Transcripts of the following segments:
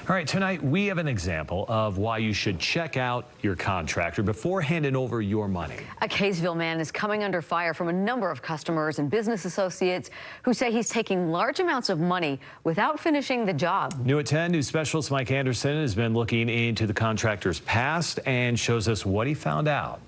All right, tonight we have an example of why you should check out your contractor before handing over your money. A Kaysville man is coming under fire from a number of customers and business associates who say he's taking large amounts of money without finishing the job. New at 10, news specialist Mike Anderson has been looking into the contractor's past and shows us what he found out.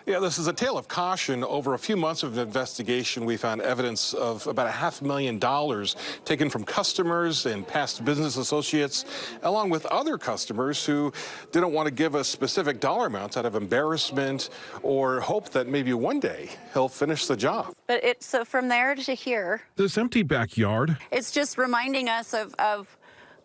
Yeah, this is a tale of caution. Over a few months of investigation, we found evidence of about $500,000 taken from customers and past business associates, along with other customers who didn't want to give us specific dollar amounts out of embarrassment or hope that maybe one day he'll finish the job. But so from there to here, this empty backyard, it's just reminding us of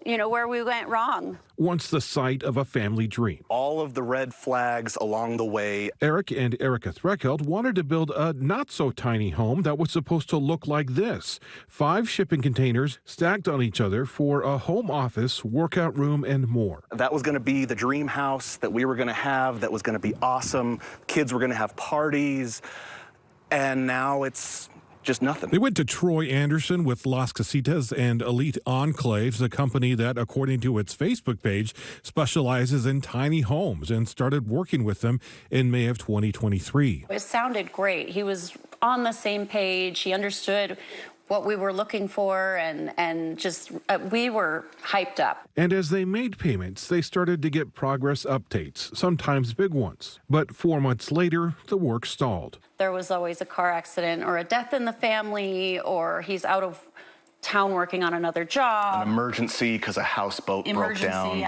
where we went wrong. Once the site of a family dream. All of the red flags along the way. Eric and Erica Threckeld wanted to build a not-so-tiny home that was supposed to look like this. 5 shipping containers stacked on each other for a home office, workout room, and more. That was going to be the dream house that we were going to have, that was going to be awesome. Kids were going to have parties, and now it's just nothing. They went to Troy Anderson with Las Casitas and Elite Enclaves, a company that, according to its Facebook page, specializes in tiny homes, and started working with them in May of 2023. It sounded great. He was on the same page. He understood what we were looking for, and just we were hyped up. And as they made payments, they started to get progress updates, sometimes big ones. But 4 months later, the work stalled. There was always a car accident or a death in the family, or he's out of town working on another job. An emergency because a houseboat broke down.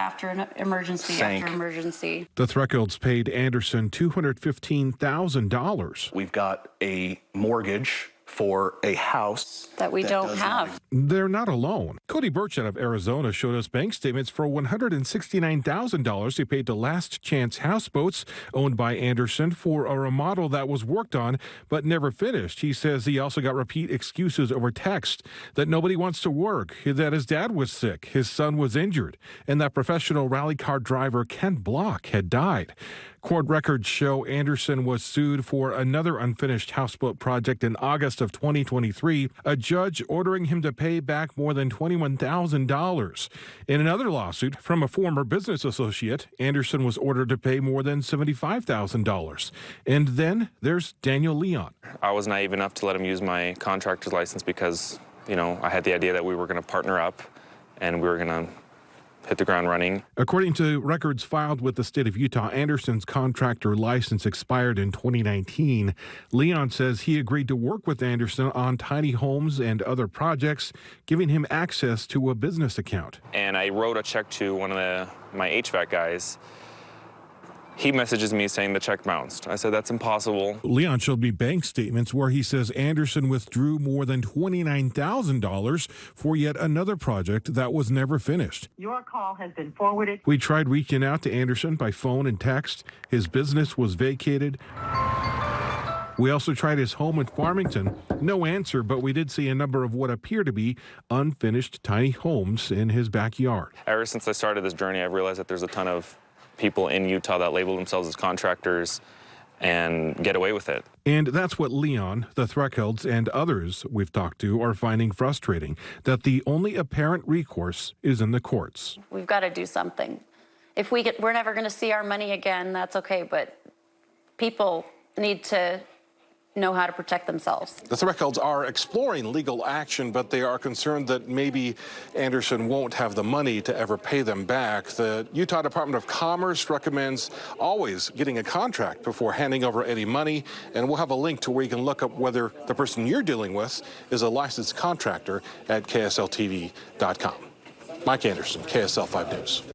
Emergency sank. after emergency. The Threckelds paid Anderson $215,000. We've got a mortgage for a house that we don't have. They're not alone. Cody Birch out of Arizona showed us bank statements for $169,000 he paid to Last Chance Houseboats, owned by Anderson, for a remodel that was worked on but never finished. He says he also got repeat excuses over text that nobody wants to work, that his dad was sick, his son was injured, and that professional rally car driver Ken Block had died. Court records show Anderson was sued for another unfinished houseboat project in August of 2023, a judge ordering him to pay back more than $21,000. In another lawsuit from a former business associate, Anderson was ordered to pay more than $75,000. And then there's Daniel Leon. I was naive enough to let him use my contractor's license because, I had the idea that we were going to partner up and we were going to hit the ground running. According to records filed with the state of Utah, Anderson's contractor license expired in 2019. Leon says he agreed to work with Anderson on tiny homes and other projects, giving him access to a business account. And I wrote a check to one of my HVAC guys. He messages me saying the check bounced. I said, that's impossible. Leon showed me bank statements where he says Anderson withdrew more than $29,000 for yet another project that was never finished. Your call has been forwarded. We tried reaching out to Anderson by phone and text. His business was vacated. We also tried his home in Farmington. No answer, but we did see a number of what appear to be unfinished tiny homes in his backyard. Ever since I started this journey, I've realized that there's a ton of people in Utah that label themselves as contractors and get away with it. And that's what Leon, the Threckelds, and others we've talked to are finding frustrating, that the only apparent recourse is in the courts. We've got to do something. If we're never going to see our money again, that's okay, but people need to know how to protect themselves. The Threckelds are exploring legal action, but they are concerned that maybe Anderson won't have the money to ever pay them back. The Utah Department of Commerce recommends always getting a contract before handing over any money, and we'll have a link to where you can look up whether the person you're dealing with is a licensed contractor at KSLTV.com. Mike Anderson, KSL 5 News.